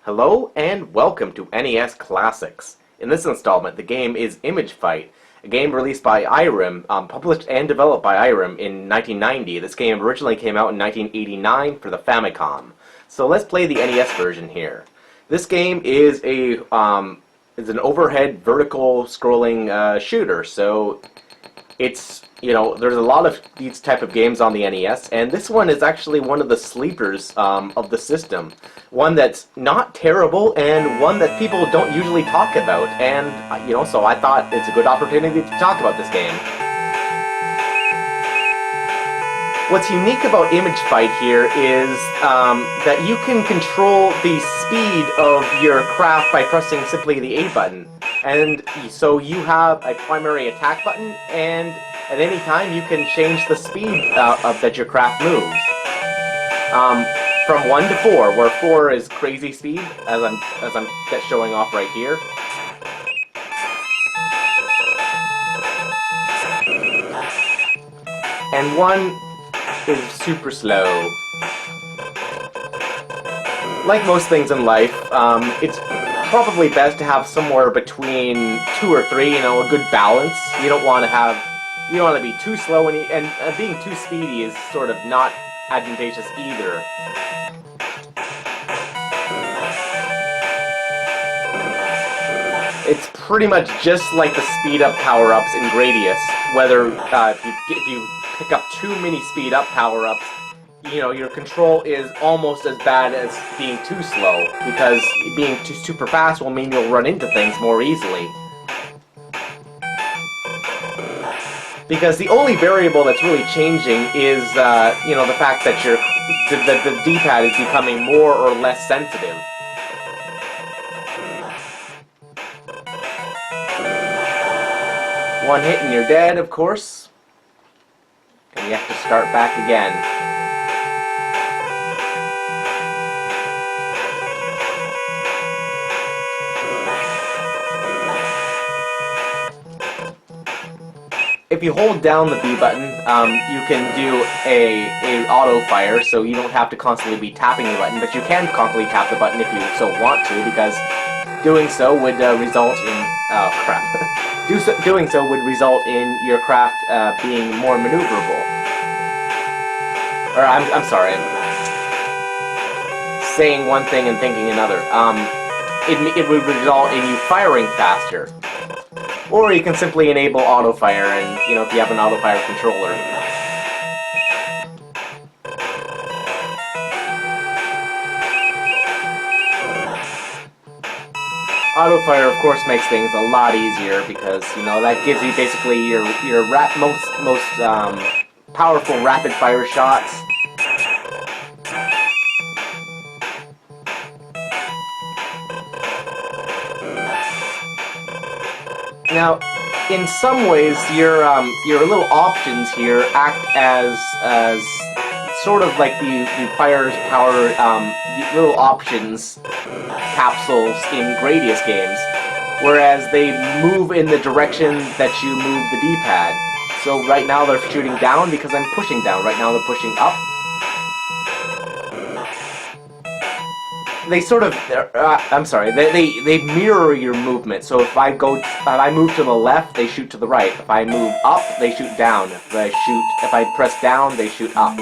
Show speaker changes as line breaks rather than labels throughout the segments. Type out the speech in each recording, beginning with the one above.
Hello and welcome to NES Classics. In this installment, the game is Image Fight, a game released by IRIM, published and developed by IRIM in 1990. This game originally came out in 1989 for the Famicom. So let's play the NES version here. This game is an overhead vertical scrolling shooter. So it's, there's a lot of these type of games on the NES, and this one is actually one of the sleepers of the system. One that's not terrible, and one that people don't usually talk about. And, so I thought it's a good opportunity to talk about this game. What's unique about Image Fight here is that you can control the speed of your craft by pressing simply the A button. And so you have a primary attack button, and at any time you can change the speed that your craft moves. From 1 to 4, where 4 is crazy speed, as I'm showing off right here. And 1 is super slow. Like most things in life, it's probably best to have somewhere between 2 or 3, a good balance. You don't want to be too slow, and being too speedy is sort of not advantageous either. It's pretty much just like the speed up power-ups in Gradius. Whether if you pick up too many speed up power-ups, your control is almost as bad as being too slow, because being too super fast will mean you'll run into things more easily. Because the only variable that's really changing is, the fact that the D-pad is becoming more or less sensitive. One hit and you're dead, of course. And you have to start back again. If you hold down the B button, you can do a auto fire, so you don't have to constantly be tapping the button, but you can constantly tap the button if you so want to, because doing so would result in doing so would result in your craft being more maneuverable. Or I'm sorry, saying one thing and thinking another. It would result in you firing faster. Or you can simply enable auto-fire, and, if you have an auto-fire controller. Auto-fire, of course, makes things a lot easier, because, that gives you basically your most powerful rapid-fire shots. Now, in some ways, your little options here act as sort of like the fire's power little options capsules in Gradius games, whereas they move in the direction that you move the D-pad. So right now they're shooting down because I'm pushing down. Right now they're pushing up. They sort of, they mirror your movement. So if I move to the left, they shoot to the right. If I move up, they shoot down. If I press down, they shoot up.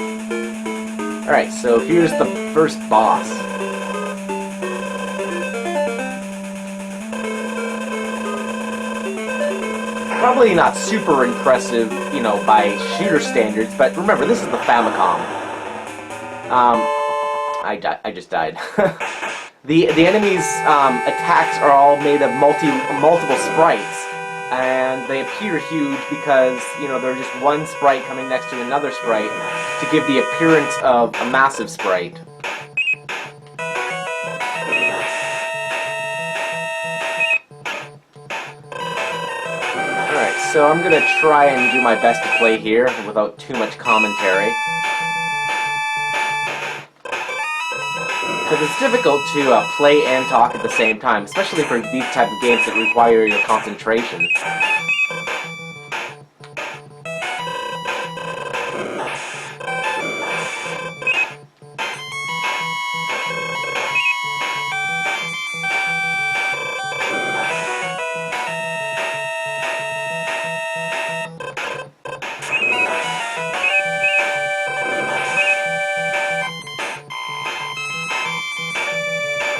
Alright, so here's the first boss. Probably not super impressive, by shooter standards, but remember, this is the Famicom. I just died. The enemies' attacks are all made of multiple sprites, and they appear huge because, they're just one sprite coming next to another sprite to give the appearance of a massive sprite. Alright, so I'm gonna try and do my best to play here without too much commentary. Because it's difficult to play and talk at the same time, especially for these type of games that require your concentration.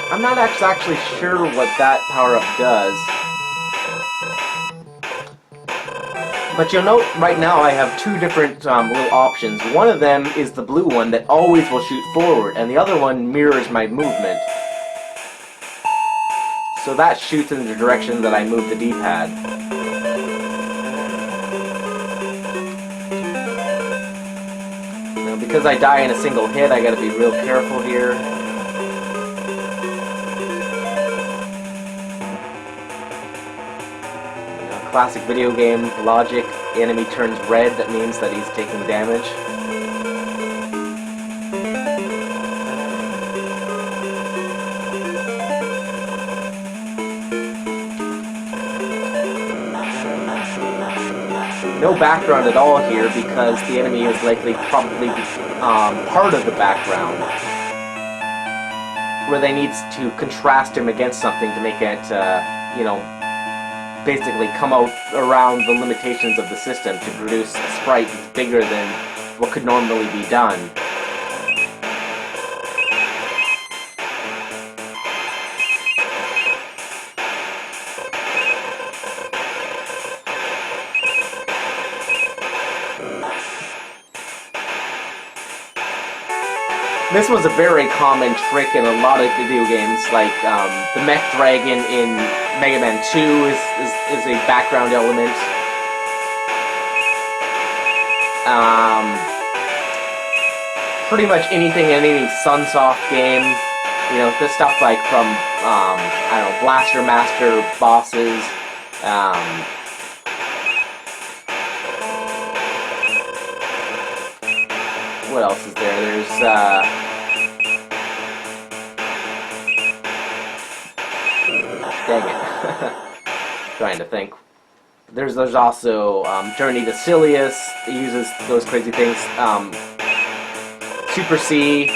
I'm not actually sure what that power-up does. But you'll note right now I have two different little options. One of them is the blue one that always will shoot forward, and the other one mirrors my movement. So that shoots in the direction that I move the D-pad. Now, because I die in a single hit, I gotta be real careful here. Classic video game logic, the enemy turns red, that means that he's taking damage. No background at all here because the enemy is likely probably part of the background where they need to contrast him against something to make it, you know, basically come out around the limitations of the system to produce a sprite that's bigger than what could normally be done. This was a very common trick in a lot of video games, like the Mech Dragon in Mega Man 2 is a background element. Pretty much anything in any Sunsoft game, you know, this stuff like from, I don't know, Blaster Master bosses, what else is there? There's, dang it. Trying to think. There's also Journey to Silius. It uses those crazy things. Super C.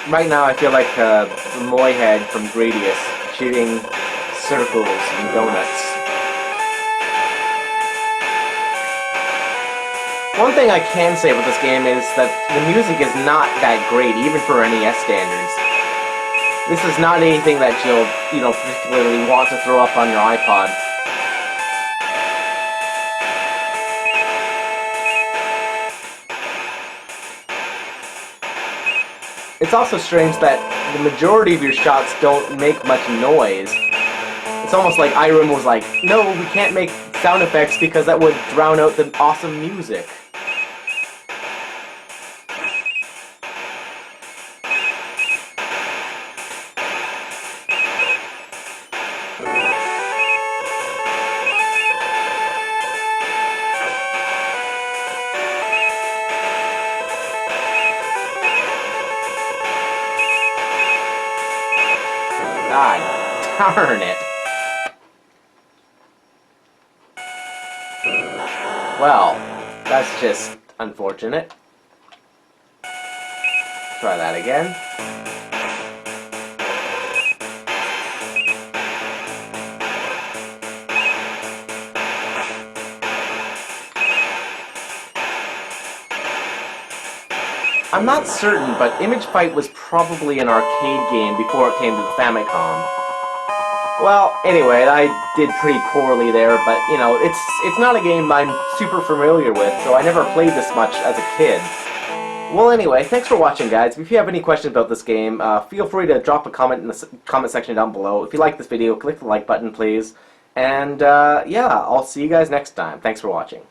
Right now I feel like the Moy Head from Gradius shooting circles and donuts. One thing I can say about this game is that the music is not that great, even for NES standards. This is not anything that you'll, you know, particularly want to throw up on your iPod. It's also strange that the majority of your shots don't make much noise. It's almost like Irem was like, no, we can't make sound effects because that would drown out the awesome music. God darn it. Well, that's just unfortunate. Try that again. I'm not certain, but Image Fight was probably an arcade game before it came to the Famicom. Well, anyway, I did pretty poorly there, but, you know, it's not a game I'm super familiar with, so I never played this much as a kid. Well, anyway, thanks for watching, guys. If you have any questions about this game, feel free to drop a comment in the comment section down below. If you like this video, click the like button, please. And, yeah, I'll see you guys next time. Thanks for watching.